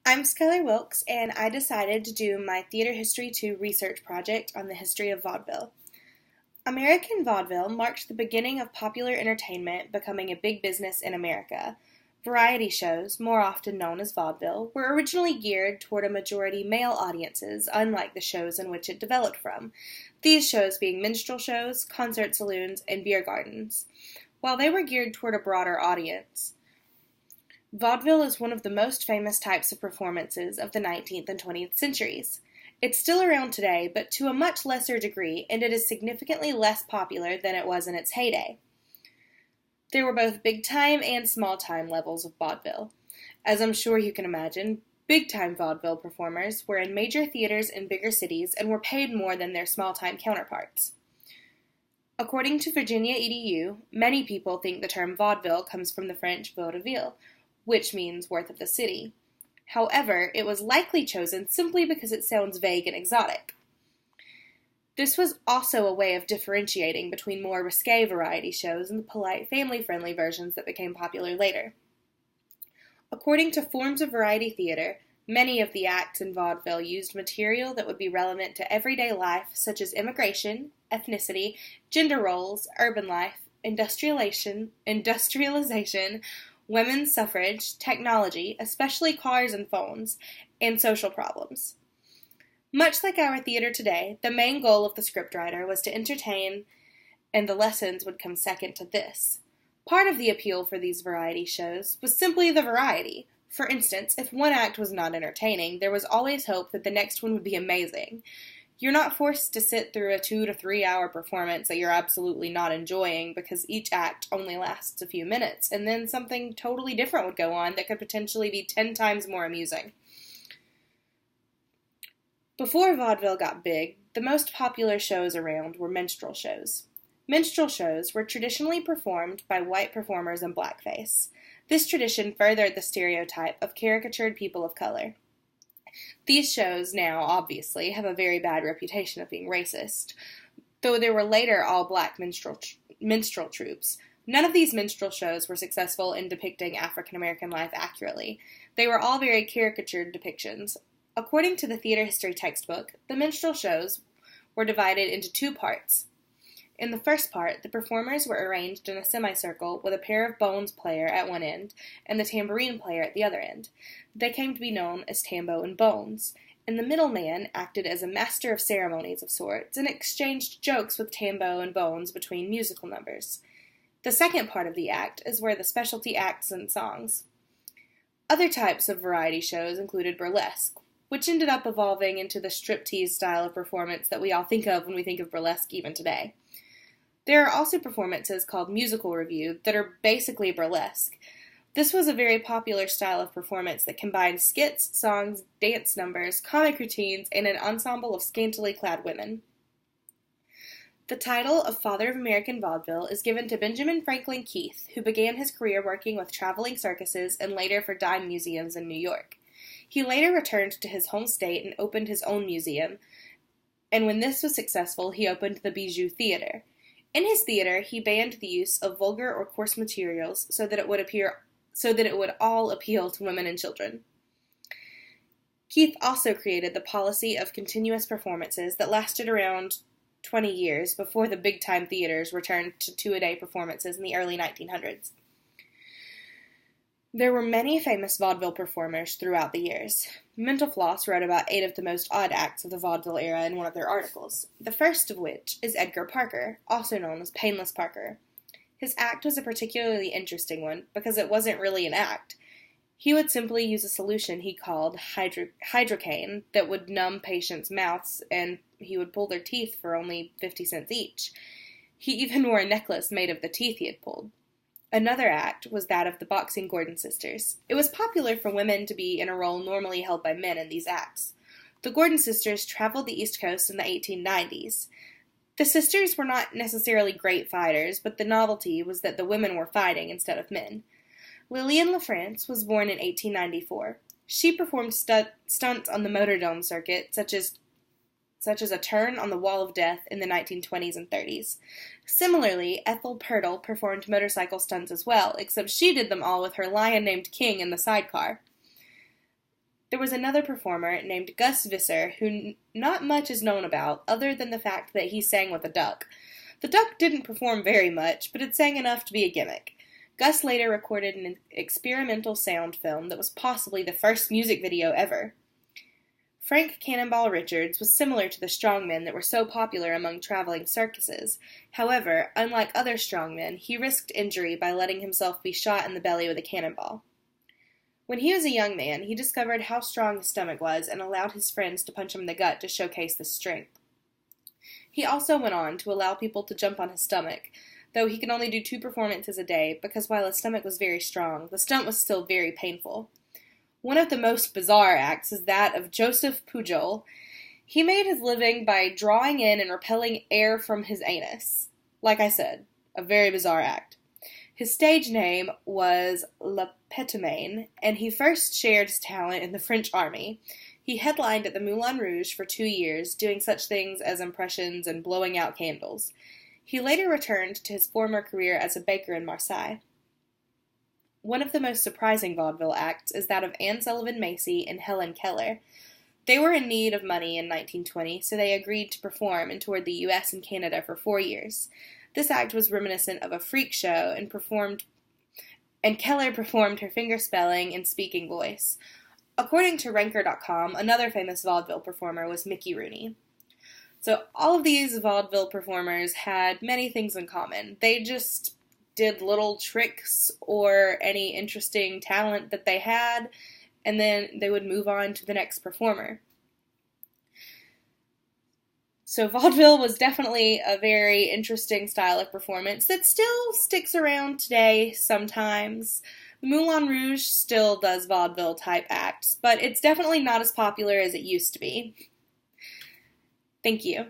I'm Skyler Wilkes, and I decided to do my Theater History 2 research project on the history of vaudeville. American vaudeville marked the beginning of popular entertainment becoming a big business in America. Variety shows, more often known as vaudeville, were originally geared toward a majority male audiences, unlike the shows in which it developed from, these shows being minstrel shows, concert saloons, and beer gardens. While they were geared toward a broader audience, vaudeville is one of the most famous types of performances of the 19th and 20th centuries. It's still around today, but to a much lesser degree, and it is significantly less popular than it was in its heyday. There were both big-time and small-time levels of vaudeville. As I'm sure you can imagine, big-time vaudeville performers were in major theaters in bigger cities and were paid more than their small-time counterparts. According to Virginia EDU, many people think the term vaudeville comes from the French vaudeville, which means worth of the city. However, it was likely chosen simply because it sounds vague and exotic. This was also a way of differentiating between more risque variety shows and the polite, family-friendly versions that became popular later. According to Forms of Variety Theater, many of the acts in vaudeville used material that would be relevant to everyday life, such as immigration, ethnicity, gender roles, urban life, industrialization, women's suffrage, technology, especially cars and phones, and social problems. Much like our theater today, the main goal of the scriptwriter was to entertain, and the lessons would come second to this. Part of the appeal for these variety shows was simply the variety. For instance, if one act was not entertaining, there was always hope that the next one would be amazing. You're not forced to sit through a 2 to 3 hour performance that you're absolutely not enjoying because each act only lasts a few minutes, and then something totally different would go on that could potentially be 10 times more amusing. Before vaudeville got big, the most popular shows around were minstrel shows. Minstrel shows were traditionally performed by white performers in blackface. This tradition furthered the stereotype of caricatured people of color. These shows now, obviously, have a very bad reputation of being racist, though there were later all-black minstrel troupes. None of these minstrel shows were successful in depicting African-American life accurately. They were all very caricatured depictions. According to the theater history textbook, the minstrel shows were divided into 2 parts. In the first part, the performers were arranged in a semicircle with a pair of bones player at one end and the tambourine player at the other end. They came to be known as Tambo and Bones, and the middleman acted as a master of ceremonies of sorts and exchanged jokes with Tambo and Bones between musical numbers. The second part of the act is where the specialty acts and songs. Other types of variety shows included burlesque, which ended up evolving into the striptease style of performance that we all think of when we think of burlesque even today. There are also performances called musical revue that are basically burlesque. This was a very popular style of performance that combined skits, songs, dance numbers, comic routines, and an ensemble of scantily clad women. The title of Father of American Vaudeville is given to Benjamin Franklin Keith, who began his career working with traveling circuses and later for dime museums in New York. He later returned to his home state and opened his own museum, and when this was successful, he opened the Bijou Theater. In his theater, he banned the use of vulgar or coarse materials so that it would all appeal to women and children. Keith also created the policy of continuous performances that lasted around 20 years before the big-time theaters returned to 2-a-day performances in the early 1900s. There were many famous vaudeville performers throughout the years. Mental Floss wrote about 8 of the most odd acts of the vaudeville era in one of their articles, the first of which is Edgar Parker, also known as Painless Parker. His act was a particularly interesting one because it wasn't really an act. He would simply use a solution he called hydrocaine that would numb patients' mouths, and he would pull their teeth for only 50 cents each. He even wore a necklace made of the teeth he had pulled. Another act was that of the boxing Gordon sisters. It was popular for women to be in a role normally held by men in these acts. The Gordon sisters traveled the East Coast in the 1890s. The sisters were not necessarily great fighters, but the novelty was that the women were fighting instead of men. Lillian LaFrance was born in 1894. She performed stunts on the Motordome circuit, such as a turn on the Wall of Death in the 1920s and 30s. Similarly, Ethel Purtle performed motorcycle stunts as well, except she did them all with her lion named King in the sidecar. The sisters were There was another performer named Gus Visser who not much is known about other than the fact that he sang with a duck. The duck didn't perform very much, but it sang enough to be a gimmick. Gus later recorded an experimental sound film that was possibly the first music video ever. Frank Cannonball Richards was similar to the strongmen that were so popular among traveling circuses. However, unlike other strongmen, he risked injury by letting himself be shot in the belly with a cannonball. When he was a young man, he discovered how strong his stomach was and allowed his friends to punch him in the gut to showcase this strength. He also went on to allow people to jump on his stomach, though he could only do 2 performances a day because while his stomach was very strong, the stunt was still very painful. One of the most bizarre acts is that of Joseph Pujol. He made his living by drawing in and repelling air from his anus. Like I said, a very bizarre act. His stage name was Le Pétomane, and he first shared his talent in the French army. He headlined at the Moulin Rouge for 2 years, doing such things as impressions and blowing out candles. He later returned to his former career as a baker in Marseille. One of the most surprising vaudeville acts is that of Anne Sullivan Macy and Helen Keller. They were in need of money in 1920, so they agreed to perform and toured the U.S. and Canada for 4 years. This act was reminiscent of a freak show and Keller performed her fingerspelling and speaking voice. According to Ranker.com, another famous vaudeville performer was Mickey Rooney. So all of these vaudeville performers had many things in common. They just did little tricks or any interesting talent that they had, and then they would move on to the next performer. So vaudeville was definitely a very interesting style of performance that still sticks around today sometimes. The Moulin Rouge still does vaudeville type acts, but it's definitely not as popular as it used to be. Thank you.